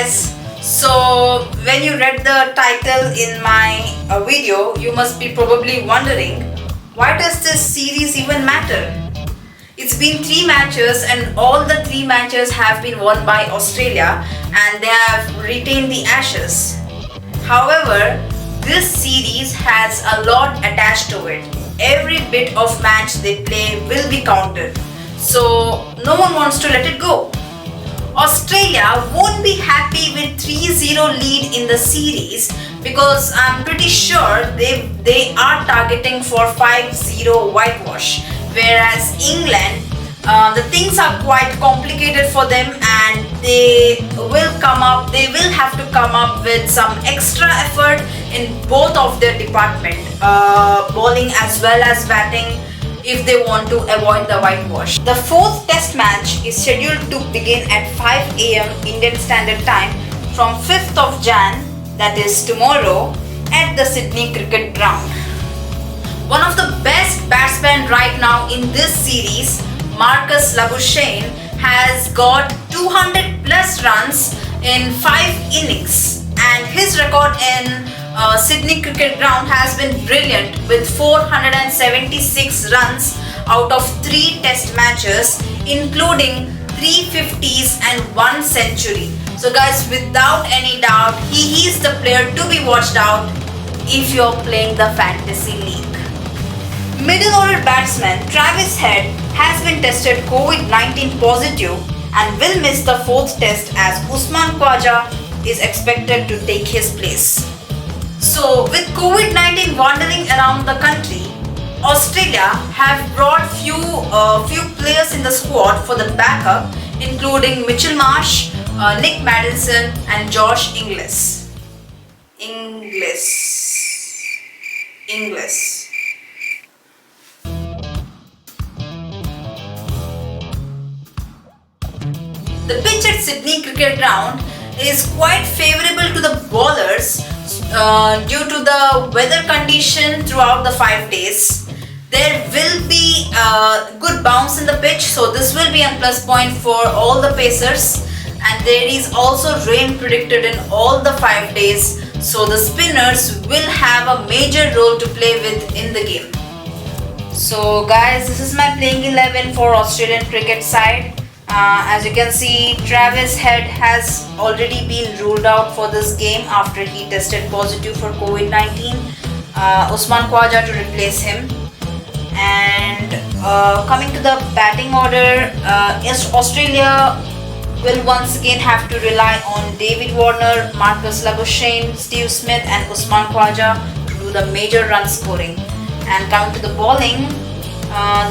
guys, so when you read the title in my video, you must be probably wondering, why does this series even matter? It's been 3 matches and all the 3 matches have been won by Australia and they have retained the Ashes. However, this series has a lot attached to it. Every bit of match they play will be counted. So no one wants to let it go. Australia won't be happy with 3-0 lead in the series because I'm pretty sure they are targeting for 5-0 whitewash. Whereas England, the things are quite complicated for them and they will have to come up with some extra effort in both of their department, bowling as well as batting, if they want to avoid the whitewash. The 4th test match is scheduled to begin at 5 AM Indian Standard Time from 5th of Jan, that is tomorrow, at the Sydney Cricket Ground. One of the best batsmen right now in this series, Marcus Labuschagne, has got 200 plus runs in 5 innings and his record in Sydney Cricket Ground has been brilliant with 476 runs out of 3 test matches, including 3 50s and 1 century. So guys, without any doubt, he is the player to be watched out if you're playing the fantasy league. Middle order batsman Travis Head has been tested COVID-19 positive and will miss the 4th test as Usman Khawaja is expected to take his place. So with COVID-19 wandering around the country, Australia have brought few players in the squad for the backup, including Mitchell Marsh, Nick Maddinson and Josh Inglis. The pitch at Sydney Cricket Ground is quite favourable to the bowlers due to the weather condition throughout the 5 days. There will be good bounce in the pitch, so this will be a plus point for all the pacers, and there is also rain predicted in all the 5 days, so the spinners will have a major role to play with in the game. So guys, this is my playing 11 for Australian cricket side. As you can see, Travis Head has already been ruled out for this game after he tested positive for COVID-19. Usman Khawaja to replace him. And coming to the batting order, Australia will once again have to rely on David Warner, Marcus Labuschagne, Steve Smith and Usman Khawaja to do the major run scoring. And coming to the bowling,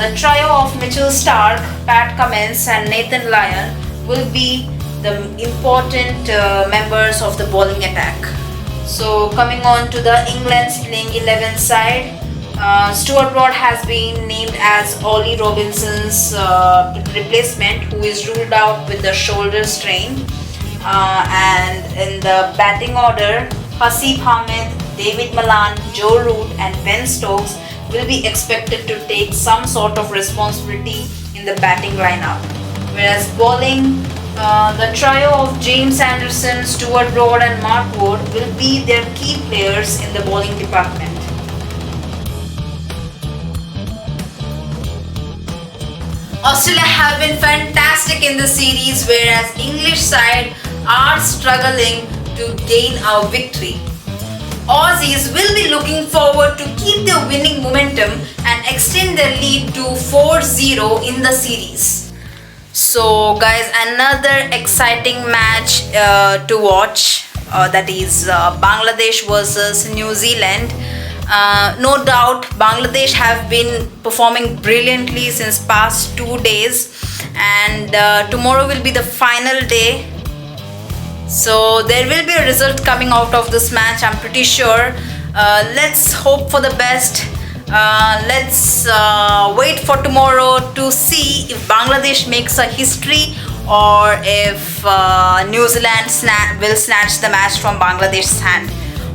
the trio of Mitchell Starc, Pat Cummins and Nathan Lyon will be the important members of the bowling attack. So coming on to the England's playing 11 side, Stuart Broad has been named as Ollie Robinson's replacement, who is ruled out with the shoulder strain. And in the batting order, Hasib Hamid, David Malan, Joe Root and Ben Stokes will be expected to take some sort of responsibility in the batting lineup. Whereas bowling, the trio of James Anderson, Stuart Broad and Mark Wood will be their key players in the bowling department. Australia have been fantastic in the series, whereas English side are struggling to gain a victory. Aussies will be looking forward to keep their winning momentum and extend their lead to 4-0 in the series. So guys, another exciting match to watch, that is Bangladesh versus New Zealand. No doubt Bangladesh have been performing brilliantly since past 2 days, and tomorrow will be the final day. So there will be a result coming out of this match, I'm pretty sure. Let's hope for the best. Let's wait for tomorrow to see if Bangladesh makes a history or if New Zealand will snatch the match from Bangladesh's hand.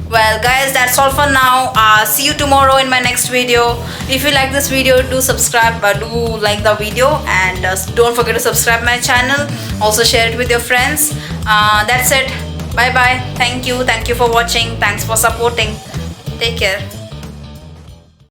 Well guys, that's all for now. See you tomorrow in my next video. If you like this video, do subscribe, do like the video, and don't forget to subscribe my channel. Also share it with your friends. That's it. Bye bye. Thank you. Thank you for watching. Thanks for supporting. Take care.